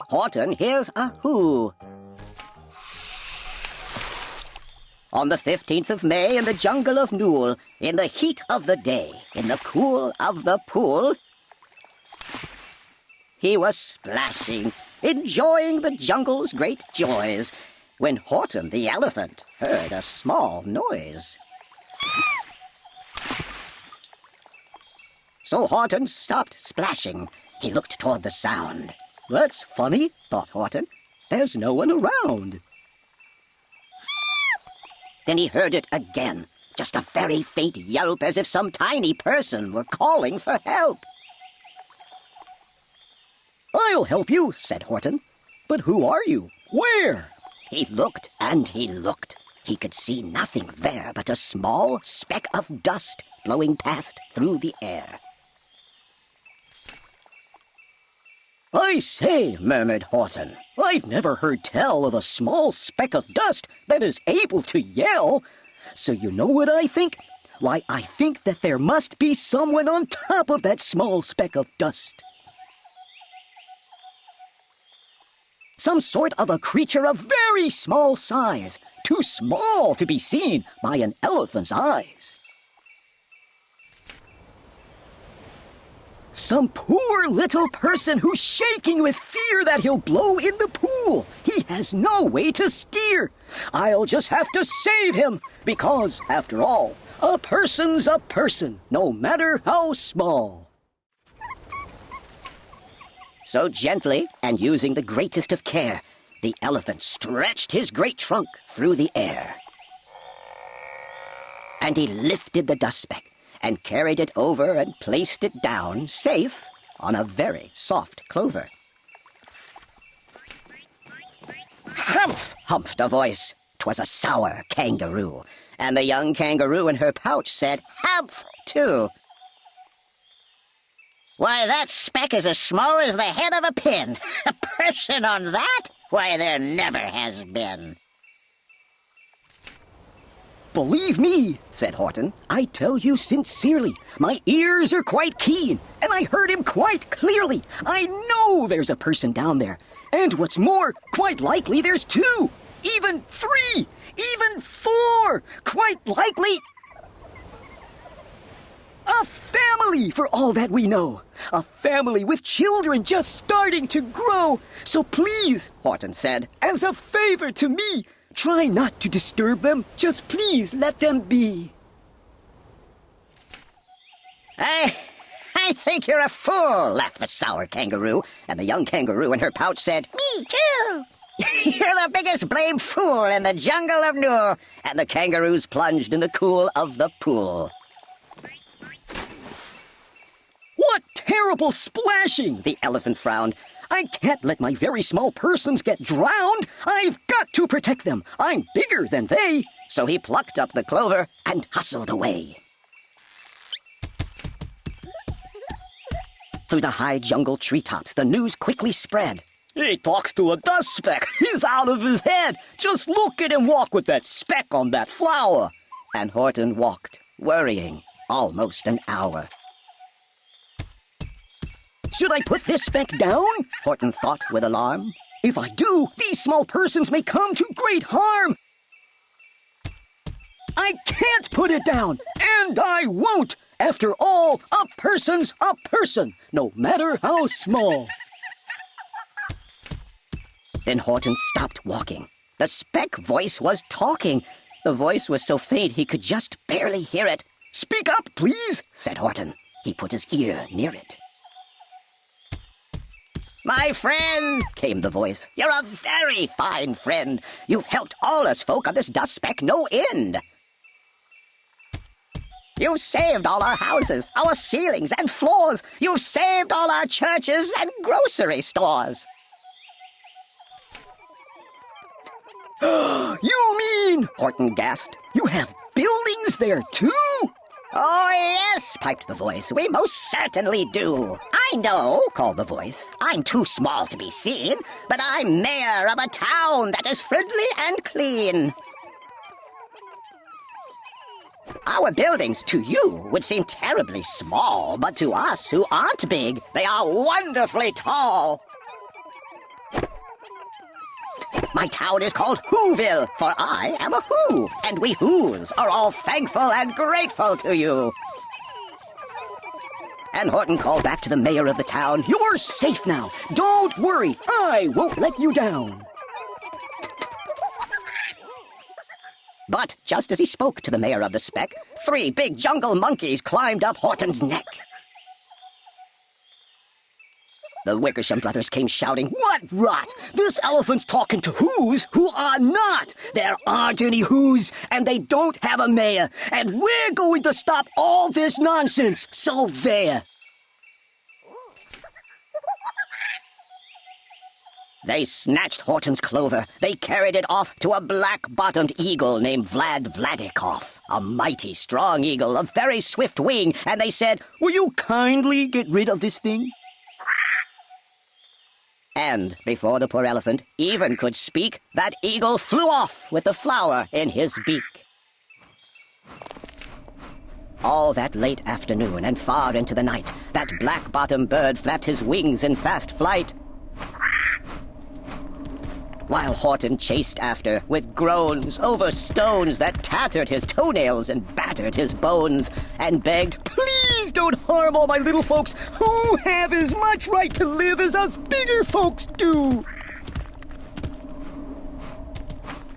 Horton hears a who. On the 15th of May in the jungle of Nool, in the heat of the day, in the cool of the pool, he was splashing, enjoying the jungle's great joys, when Horton the Elephant heard a small noise. So Horton stopped splashing. He looked toward the sound. That's funny, thought Horton. There's no one around. Then he heard it again, just a very faint yelp as if some tiny person were calling for help. I'll help you, said Horton. But who are you? Where? He looked and he looked. He could see nothing there but a small speck of dust blowing past through the air. I say, murmured Horton, I've never heard tell of a small speck of dust that is able to yell. So you know what I think? Why, I think that there must be someone on top of that small speck of dust. Some sort of a creature of very small size, too small to be seen by an elephant's eyes. Some poor little person who's shaking with fear that he'll blow in the pool. He has no way to steer. I'll just have to save him, because, after all, a person's a person, no matter how small. So gently, and using the greatest of care, the elephant stretched his great trunk through the air. And he lifted the dust speck, and carried it over and placed it down, safe, on a very soft clover. Humph! Humphed a voice. 'Twas a sour kangaroo, and the young kangaroo in her pouch said, Humph, too. Why, that speck is as small as the head of a pin. A person on that? Why, there never has been. Believe me, said Horton, I tell you sincerely, my ears are quite keen, and I heard him quite clearly. I know there's a person down there. And what's more, quite likely there's two, even three, even four, quite likely a family, for all that we know. A family with children just starting to grow. So please, Horton said, as a favor to me, try not to disturb them. Just please let them be. I think you're a fool, laughed the sour kangaroo. And the young kangaroo in her pouch said, Me too. You're the biggest blamed fool in the jungle of Noor. And the kangaroos plunged in the cool of the pool. What terrible splashing, the elephant frowned. I can't let my very small persons get drowned. I've got to protect them. I'm bigger than they. So he plucked up the clover and hustled away. Through the high jungle treetops, the news quickly spread. He talks to a dust speck. He's out of his head. Just look at him walk with that speck on that flower. And Horton walked, worrying, almost an hour. Should I put this speck down? Horton thought with alarm. If I do, these small persons may come to great harm. I can't put it down, and I won't. After all, a person's a person, no matter how small. Then Horton stopped walking. The speck voice was talking. The voice was so faint he could just barely hear it. Speak up, please, said Horton. He put his ear near it. My friend, came the voice, you're a very fine friend. You've helped all us folk on this dust speck no end. You've saved all our houses, our ceilings and floors. You've saved all our churches and grocery stores. You mean, Horton gasped, you have buildings there too? Oh, yes, piped the voice. We most certainly do. I know, called the voice. I'm too small to be seen, but I'm mayor of a town that is friendly and clean. Our buildings to you would seem terribly small, but to us who aren't big, they are wonderfully tall. My town is called Whoville, for I am a Who, and we Whos are all thankful and grateful to you. And Horton called back to the mayor of the town, "You're safe now. Don't worry. I won't let you down." But just as he spoke to the mayor of the speck, 3 big jungle monkeys climbed up Horton's neck. The Wickersham brothers came shouting, "What rot! This elephant's talking to Whos who are not! There aren't any Whos, and they don't have a mayor, and we're going to stop all this nonsense, so there!" They snatched Horton's clover. They carried it off to a black-bottomed eagle named Vladikoff, a mighty strong eagle of very swift wing, and they said, "Will you kindly get rid of this thing?" And before the poor elephant even could speak, that eagle flew off with the flower in his beak. All that late afternoon and far into the night, that black-bottomed bird flapped his wings in fast flight, while Horton chased after with groans over stones that tattered his toenails and battered his bones, and begged, "Please don't harm all my little folks who have as much right to live as us bigger folks do."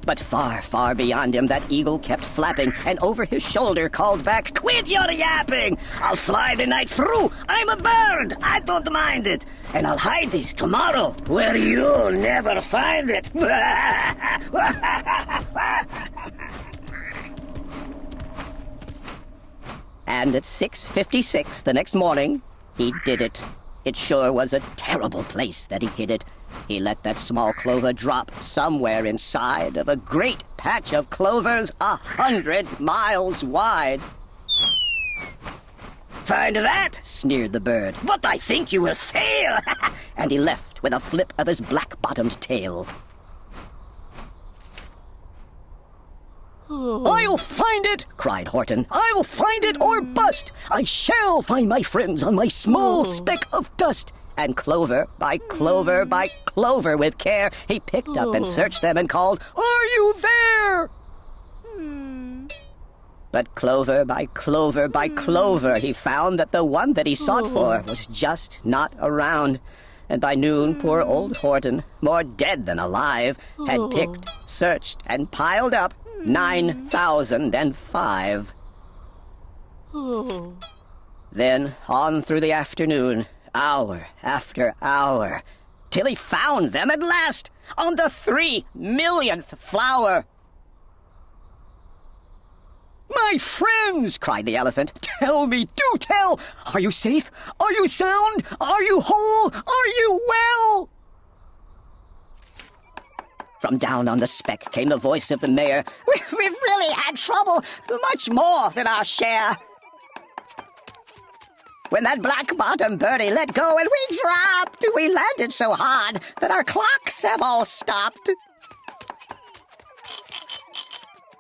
But far, far beyond him, that eagle kept flapping, and over his shoulder called back, "Quit your yapping! I'll fly the night through! I'm a bird! I don't mind it! And I'll hide this tomorrow, where you'll never find it!" And at 6:56 the next morning, he did it. It sure was a terrible place that he hid it. He let that small clover drop somewhere inside of a great patch of clovers 100 miles wide. "Find that?" sneered the bird. "But I think you will fail!" And he left with a flip of his black-bottomed tail. "I'll find it!" cried Horton. "I'll find it or bust! I shall find my friends on my small speck of dust!" And clover by clover by clover with care, he picked up and searched them and called, "Are you there?" But clover by clover by clover, he found that the one that he sought for was just not around. And by noon, poor old Horton, more dead than alive, had picked, searched, and piled up 9,005. Then, on through the afternoon, hour after hour, till he found them at last, on the 3,000,000th flower. "My friends," cried the elephant, "tell me, do tell! Are you safe? Are you sound? Are you whole? Are you well?" From down on the speck came the voice of the mayor. "We've really had trouble, much more than our share. When that black-bottomed birdie let go and we dropped, we landed so hard that our clocks have all stopped.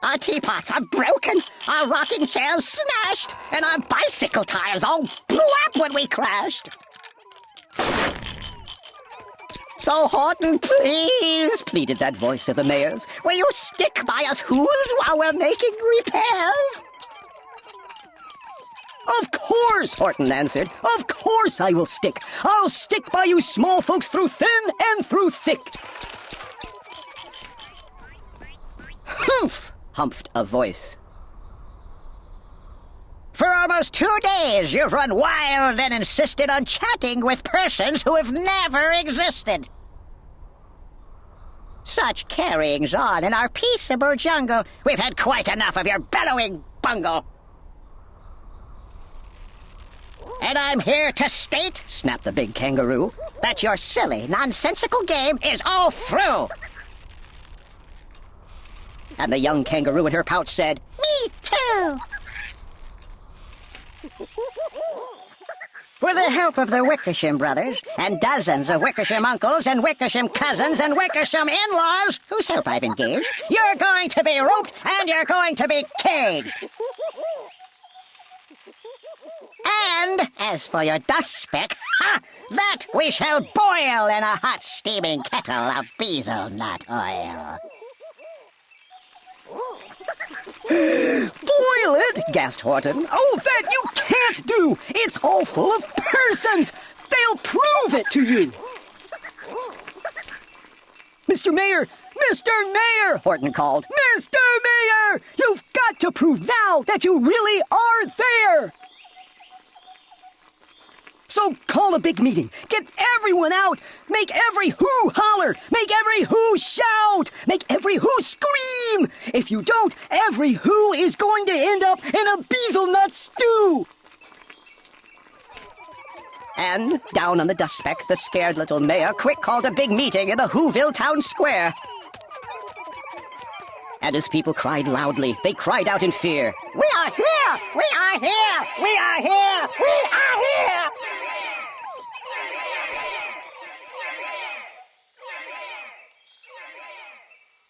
Our teapots are broken, our rocking chairs smashed, and our bicycle tires all blew up when we crashed. So, Horton, please," pleaded that voice of the mayor's, "will you stick by us Whos while we're making repairs?" "Of course," Horton answered. "Of course I will stick. I'll stick by you small folks through thin and through thick." "Humph!" humphed a voice. "For almost 2 days you've run wild and insisted on chatting with persons who have never existed. Such carryings on in our peaceable jungle. We've had quite enough of your bellowing bungle." "And I'm here to state," snapped the big kangaroo, "that your silly, nonsensical game is all through." And the young kangaroo in her pouch said, "Me too." With the help of the Wickersham brothers, and dozens of Wickersham uncles and Wickersham cousins and Wickersham in-laws, whose help I've engaged, you're going to be roped and you're going to be caged. And as for your dust speck, that we shall boil in a hot steaming kettle of bezelnut oil. Boil it, gasped Horton. Oh, that you can't do! It's all full of persons! They'll prove it to you! Mr. Mayor! Mr. Mayor! Horton called. Mr. Mayor! You've got to prove now that you really are there! So call a big meeting. Get everyone out. Make every who holler. Make every who shout. Make every who scream. If you don't, every who is going to end up in a bezelnut stew. And down on the dust speck, the scared little mayor quick called a big meeting in the Whoville town square. And as people cried loudly, they cried out in fear. We are here! We are here! We are here! We are here!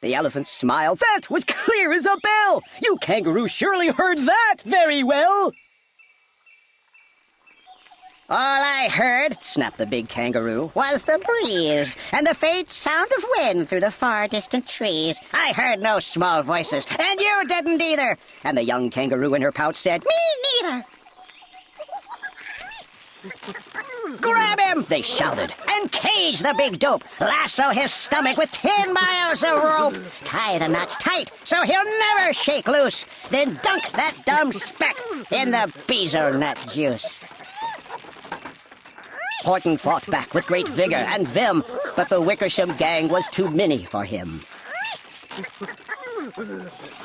The elephant smiled. That was clear as a bell! You kangaroo surely heard that very well! All I heard, snapped the big kangaroo, was the breeze and the faint sound of wind through the far distant trees. I heard no small voices, and you didn't either. And the young kangaroo in her pouch said, Me neither. Grab him, they shouted, and cage the big dope. Lasso his stomach with 10 miles of rope. Tie the knots tight so he'll never shake loose. Then dunk that dumb speck in the bezelnut juice. Horton fought back with great vigor and vim, but the Wickersham gang was too many for him.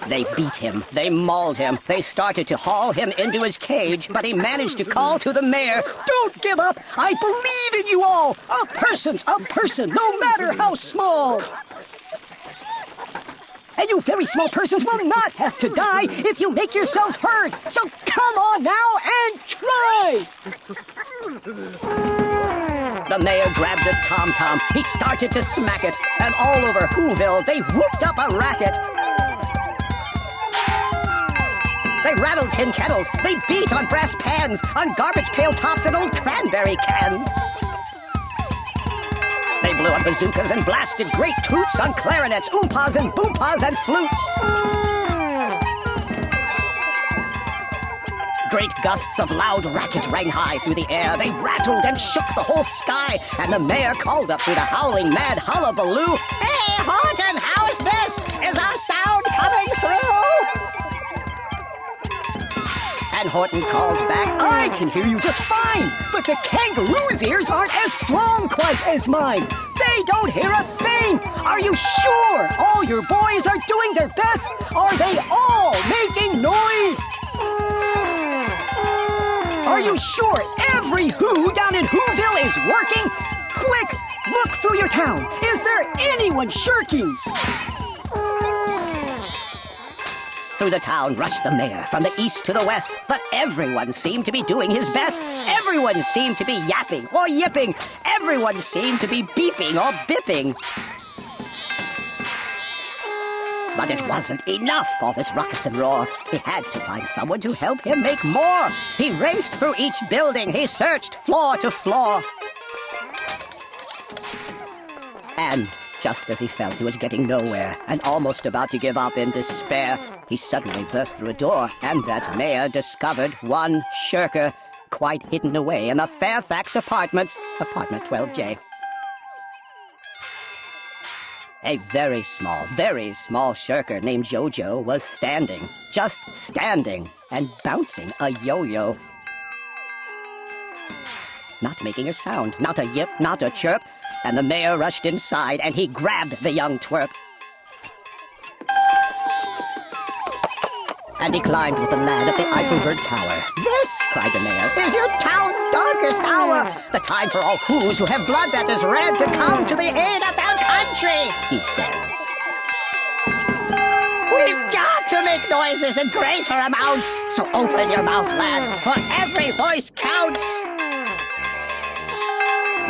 They beat him, they mauled him, they started to haul him into his cage, but he managed to call to the mayor, "Don't give up! I believe in you all! A person's a person, no matter how small! And you very small persons will not have to die if you make yourselves heard, so come on now and try!" The mayor grabbed a tom-tom, he started to smack it, and all over Whoville they whooped up a racket. They rattled tin kettles, they beat on brass pans, on garbage pail tops and old cranberry cans. They blew up bazookas and blasted great toots on clarinets, oompas and boompas and flutes. Great gusts of loud racket rang high through the air. They rattled and shook the whole sky, and the mayor called up through the howling mad hullabaloo, "Hey, Horton, how is this? Is our sound coming through?" And Horton called back, "I can hear you just fine, but the kangaroo's ears aren't as strong quite as mine. They don't hear a thing. Are you sure all your boys are doing their best? Are they all making noise? Are you sure every who down in Whoville is working? Quick, look through your town. Is there anyone shirking?" Through the town rushed the mayor, from the east to the west, but everyone seemed to be doing his best. Everyone seemed to be yapping or yipping. Everyone seemed to be beeping or bipping. But it wasn't enough, all this ruckus and roar. He had to find someone to help him make more. He raced through each building. He searched floor to floor. And just as he felt he was getting nowhere and almost about to give up in despair, he suddenly burst through a door, and that mayor discovered one shirker quite hidden away in the Fairfax Apartments, apartment 12J. A very small shirker named Jojo was standing, just standing, and bouncing a yo-yo. Not making a sound, not a yip, not a chirp, and the mayor rushed inside and he grabbed the young twerp. And he climbed with the lad up the Eiffelberg Tower. "This," cried the mayor, "is your town's darkest hour. The time for all who's who have blood that is red to come to the aid of their country," he said. "We've got to make noises in greater amounts, so open your mouth, lad, for every voice counts."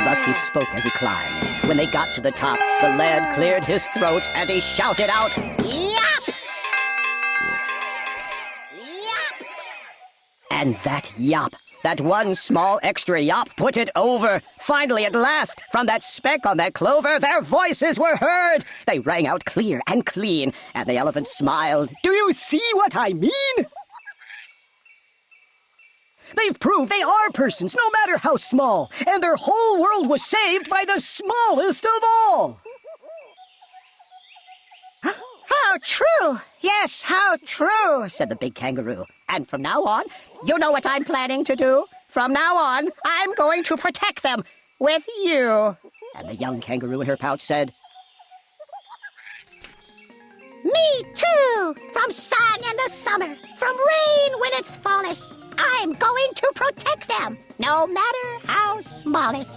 Thus he spoke as he climbed. When they got to the top, the lad cleared his throat and he shouted out, "Yap! Yap!" And that yap That one small extra yop put it over. Finally, at last, from that speck on that clover, their voices were heard. They rang out clear and clean, and the elephant smiled. Do you see what I mean? They've proved they are persons, no matter how small, and their whole world was saved by the smallest of all. How true! Yes, how true, said the big kangaroo. And from now on, you know what I'm planning to do? From now on, I'm going to protect them with you. And the young kangaroo in her pouch said, Me too! From sun in the summer, from rain when it's fallish, I'm going to protect them, no matter how smallish.